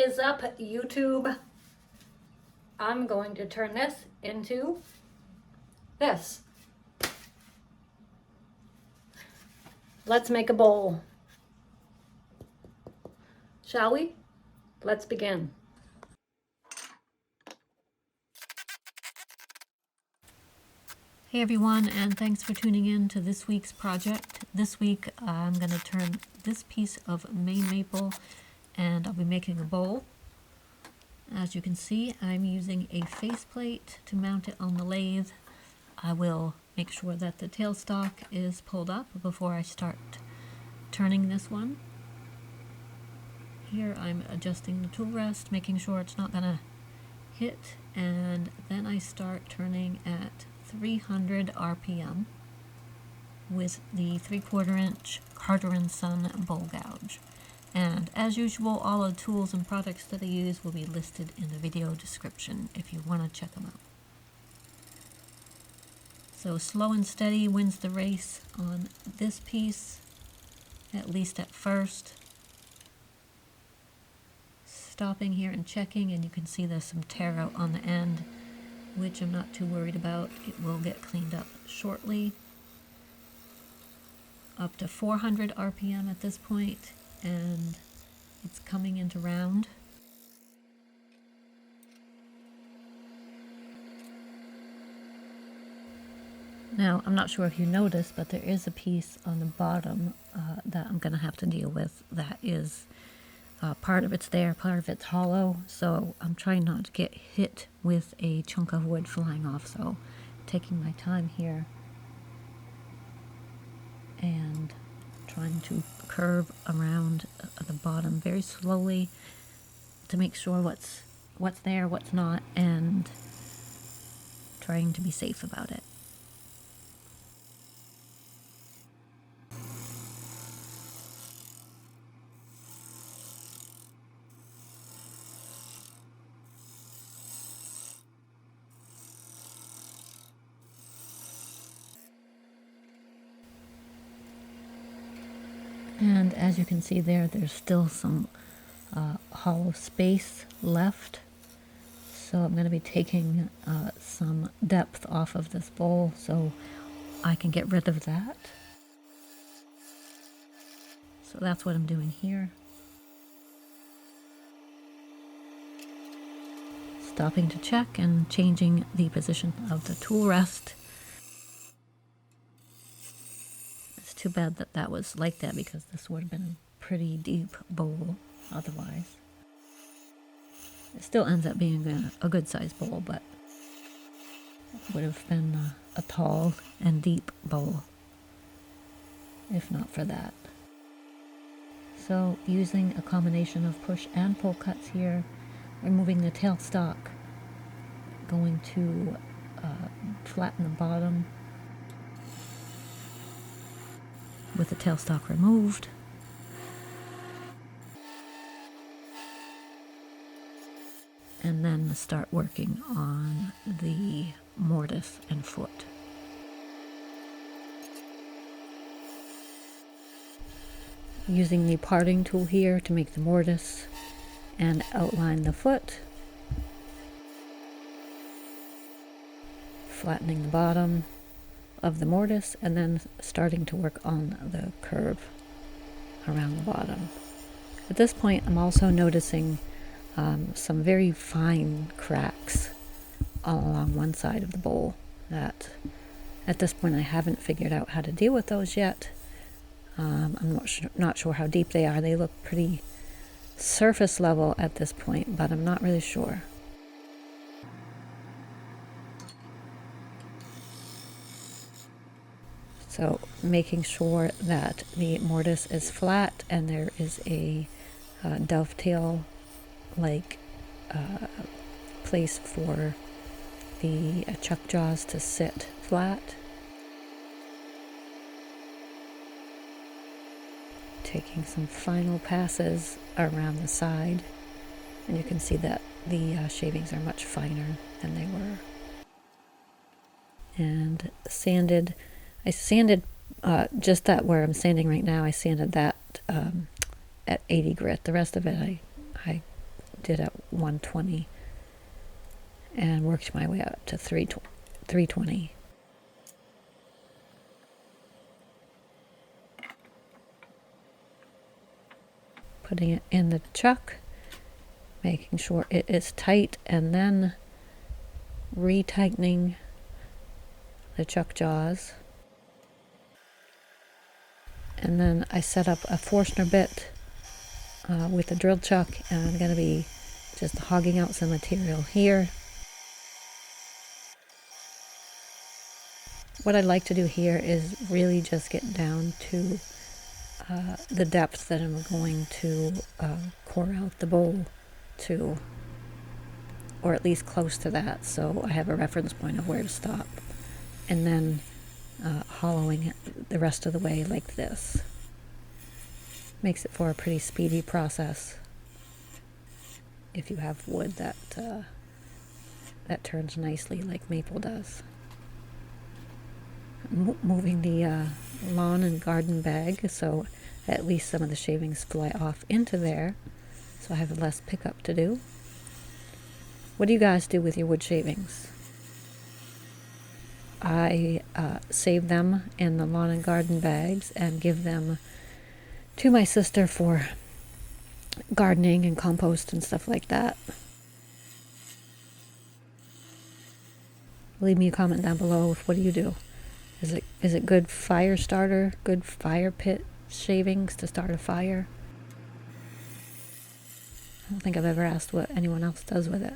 is up, YouTube? I'm going to turn this into this. Let's make a bowl. Shall we? Let's begin. Hey everyone, and thanks for tuning in to this week's project. This week I'm going to turn this piece of Maine maple and I'll be making a bowl. As you can see, I'm using a faceplate to mount it on the lathe. I will make sure that the tailstock is pulled up before I start turning this one. Here I'm adjusting the tool rest, making sure it's not going to hit, and then I start turning at 300 RPM with the 3/4 inch Carter & Son bowl gouge. And as usual, all the tools and products that I use will be listed in the video description if you want to check them out. So slow and steady wins the race on this piece, at least at first. Stopping here and checking, and you can see there's some tear out on the end, which I'm not too worried about. It will get cleaned up shortly. Up to 400 RPM at this point, and it's coming into round. Now, I'm not sure if you noticed, but there is a piece on the bottom that I'm going to have to deal with. That is part of it's there, part of it's hollow, so I'm trying not to get hit with a chunk of wood flying off, so taking my time here and trying to curve around the bottom very slowly to make sure what's there, what's not, and trying to be safe about it. And as you can see there's still some hollow space left. So I'm going to be taking some depth off of this bowl so I can get rid of that. So that's what I'm doing here. Stopping to check and changing the position of the tool rest. Too bad that that was like that, because this would have been a pretty deep bowl otherwise. It still ends up being a good sized bowl, but it would have been a tall and deep bowl if not for that. So using a combination of push and pull cuts here, removing the tailstock, going to flatten the bottom with the tailstock removed. And then start working on the mortise and foot. Using the parting tool here to make the mortise and outline the foot. Flattening the bottom of the mortise, and then starting to work on the curve around the bottom. At this point, I'm also noticing some very fine cracks all along one side of the bowl that at this point I haven't figured out how to deal with those yet. I'm not sure how deep they are. They look pretty surface level at this point, but I'm not really sure. So making sure that the mortise is flat and there is a dovetail like place for the chuck jaws to sit flat. Taking some final passes around the side, and you can see that the shavings are much finer than they were. And sanded. I sanded just that where I'm sanding right now. I sanded that at 80 grit. The rest of it I did at 120 and worked my way up to 320. Putting it in the chuck, making sure it is tight, and then retightening the chuck jaws. And then I set up a Forstner bit with a drill chuck, and I'm going to be just hogging out some material here. What I'd like to do here is really just get down to the depth that I'm going to core out the bowl to, or at least close to that, so I have a reference point of where to stop, and then hollowing it the rest of the way like this. Makes it for a pretty speedy process if you have wood that that turns nicely like maple does. Moving the lawn and garden bag so at least some of the shavings fly off into there, so I have less pickup to do. What do you guys do with your wood shavings? I save them in the lawn and garden bags and give them to my sister for gardening and compost and stuff like that. Leave me a comment down below with what do you do. Is it good fire starter, good fire pit shavings to start a fire? I don't think I've ever asked what anyone else does with it.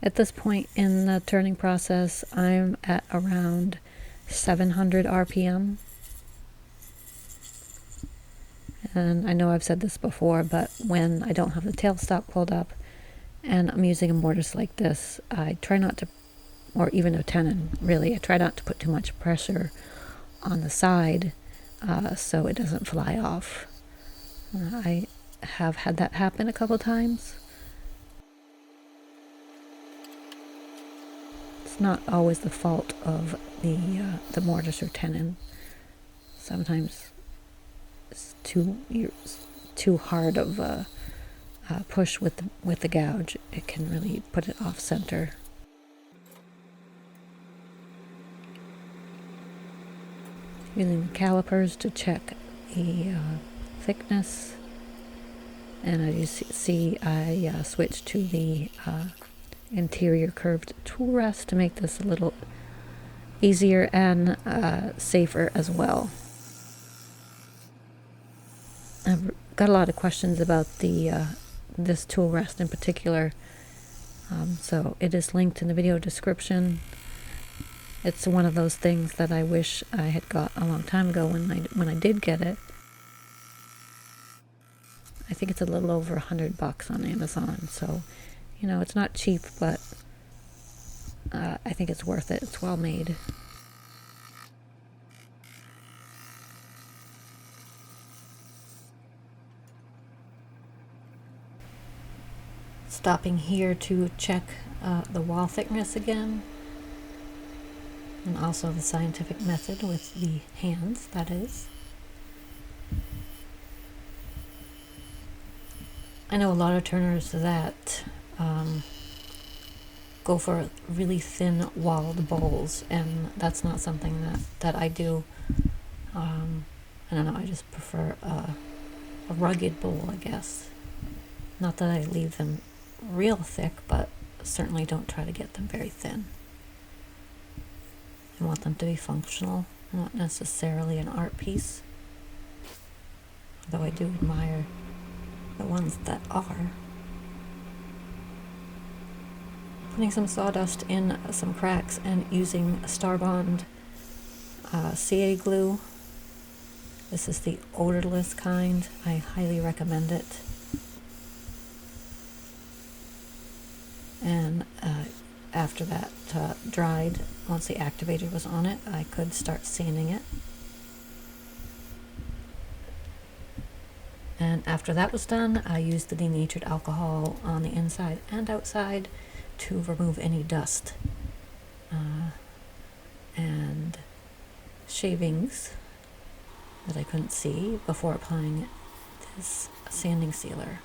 At this point in the turning process, I'm at around 700 RPM. And I know I've said this before, but when I don't have the tailstock pulled up and I'm using a mortise like this, I try not to, or even a tenon, really, I try not to put too much pressure on the side so it doesn't fly off. I have had that happen a couple times. It's not always the fault of the mortise or tenon. Sometimes it's too hard of a push with the gouge. It can really put it off center. Using the calipers to check the thickness, and as you see, I switched to the interior curved tool rest to make this a little easier and safer as well. I've got a lot of questions about this tool rest in particular, so it is linked in the video description. It's one of those things that I wish I had got a long time ago when I did get it. I think it's a little over $100 on Amazon, so you know, it's not cheap, but I think it's worth it. It's well made. Stopping here to check the wall thickness again, and also the scientific method with the hands, that is. I know a lot of turners that go for really thin walled bowls, and that's not something that I do. I don't know, I just prefer a rugged bowl, I guess. Not that I leave them real thick, but certainly don't try to get them very thin. I want them to be functional, not necessarily an art piece. Although I do admire the ones that are. Putting some sawdust in some cracks and using a Starbond CA glue. This is the odorless kind. I highly recommend it. And after that dried, once the activator was on it, I could start sanding it. And after that was done, I used the denatured alcohol on the inside and outside to remove any dust. And shavings that I couldn't see before applying this sanding sealer.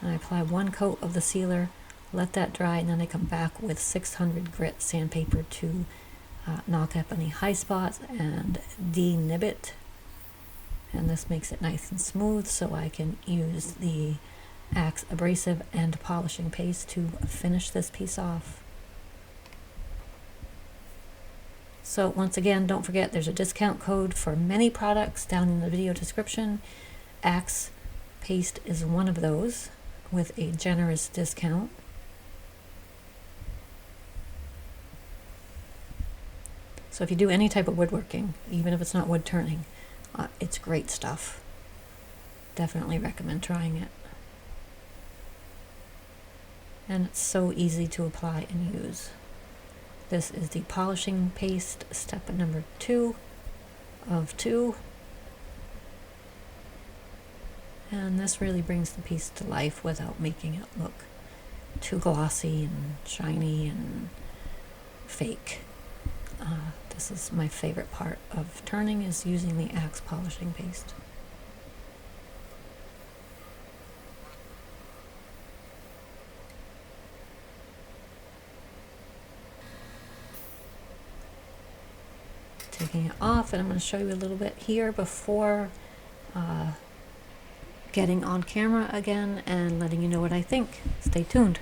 And I apply 1 coat of the sealer, let that dry, and then I come back with 600 grit sandpaper to knock up any high spots and de-nib it. And this makes it nice and smooth, so I can use the Axe abrasive and polishing paste to finish this piece off. So once again, don't forget there's a discount code for many products down in the video description. Axe paste is one of those with a generous discount. So if you do any type of woodworking, even if it's not wood turning, it's great stuff. Definitely recommend trying it. And it's so easy to apply and use. This is the polishing paste, step number 2 of 2. And this really brings the piece to life without making it look too glossy and shiny and fake. This is my favorite part of turning, is using the Axe polishing paste. Taking it off, and I'm going to show you a little bit here before getting on camera again and letting you know what I think. Stay tuned.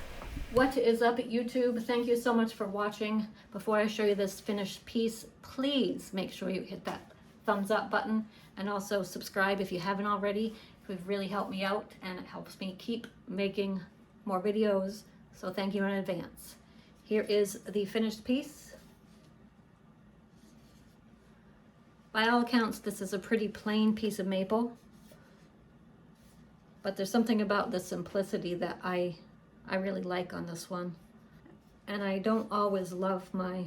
What is up at YouTube? Thank you so much for watching. Before I show you this finished piece, please make sure you hit that thumbs up button and also subscribe if you haven't already. It would really help me out and it helps me keep making more videos. So thank you in advance. Here is the finished piece. By all accounts, this is a pretty plain piece of maple, but there's something about the simplicity that I really like on this one. And I don't always love my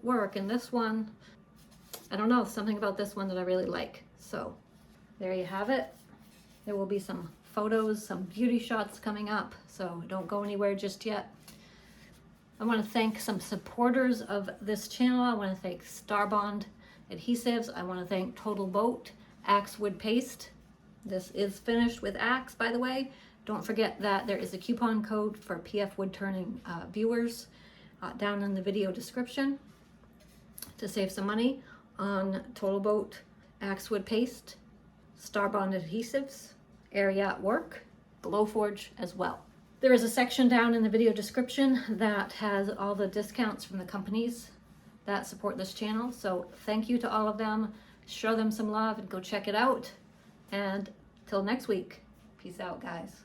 work, and this one, I don't know, something about this one that I really like. So there you have it. There will be some photos, some beauty shots coming up, so don't go anywhere just yet. I want to thank some supporters of this channel. I want to thank Starbond Adhesives. I want to thank Total Boat, Axe Wood Paste. This is finished with Axe, by the way. Don't forget that there is a coupon code for PF Woodturning viewers down in the video description to save some money on Total Boat, Axe Wood Paste, Starbond Adhesives, Area at Work, Glowforge as well. There is a section down in the video description that has all the discounts from the companies that support this channel. So thank you to all of them. Show them some love and go check it out. And till next week, peace out, guys.